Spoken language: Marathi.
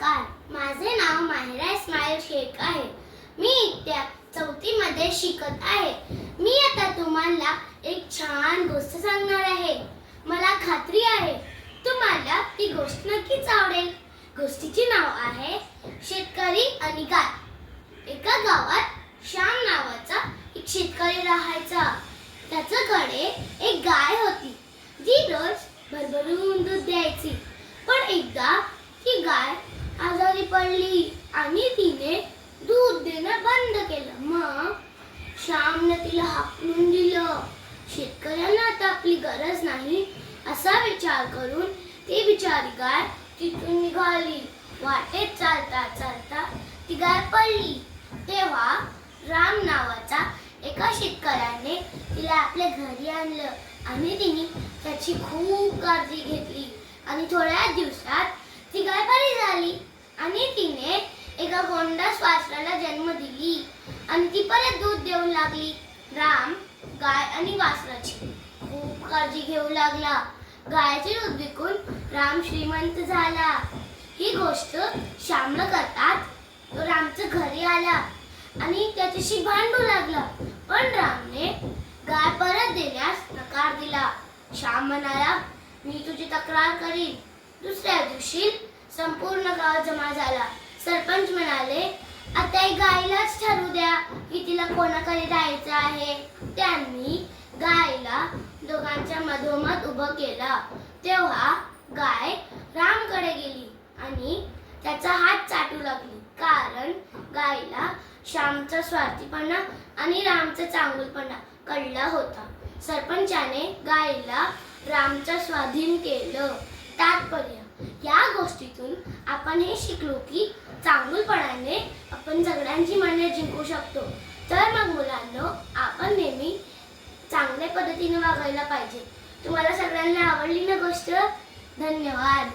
नमस्कार, माझे नाव माहिरा इस्माईल शेख आहे. मी इयत्ता 4थी मध्ये शिकत आहे. मी आता तुम्हाला एक छान गोष्ट सांगणार आहे. मला खात्री आहे तुम्हाला ती गोष्ट नक्कीच आवडेल. गोष्टीचे नाव आहे शेतकरी आणि गाय. एका गावात श्याम नावाचा एक शेतकरी राहायचा. त्याच्याकडे एक गाय होती जी रोज भरभरून दूध द्यायची. पण एकदा ती गाय आजारी पडली आणि तिने दूध देणं बंद केलं. मग श्यामने तिला हाकलून दिलं. शेतकऱ्यांना आता आपली गरज नाही असा विचार करून ती बिचारी गाय तिथून निघाली. वाटेत चालता चालता ती गाय पडली. तेव्हा राम नावाचा एका शेतकऱ्याने तिला आपल्या घरी आणलं आणि तिने त्याची खूप काळजी घेतली. आणि थोड्या दिवसात ती गाय बरी झाली आणि तिने एका गोंडस वासराला जन्म दिली आणि ती परत दूध देऊ लागली. राम गाय आणि वासराची खूप काळजी घेऊ लागला. गायचे दूध विकून राम श्रीमंत झाला. ही गोष्ट श्यामला करतात तो रामच्या घरी आला आणि त्याच्याशी भांडू लागला. पण रामने गाय परत देण्यास नकार दिला. श्याम म्हणाला, मी तुझी तक्रार करीन. दुसऱ्या दिवशी संपूर्ण गाव जमा झाला. सरपंच म्हणाले, आता गायलाच ठरवू द्या की तिला कोणाकडे राहायचं आहे. त्यांनी गायला दोघांच्या मधोमध उभं केलं. तेव्हा गाय रामकडे गेली आणि त्याचा हात चाटू लागली. कारण गायला श्यामचा स्वार्थीपणा आणि रामचा चांगुलपणा कळला होता. सरपंचाने गायला रामच्या स्वाधीन केलं. तात्पर्य, या गोष्टीतून आपण हे शिकलो की चांगुलपणाने आपण सगळ्यांची मने जिंकू शकतो. तर मग मुलांनो, आपण नेहमी चांगल्या पद्धतीने वागायला पाहिजे. तुम्हाला सगळ्यांना आवडली ना गोष्ट? धन्यवाद.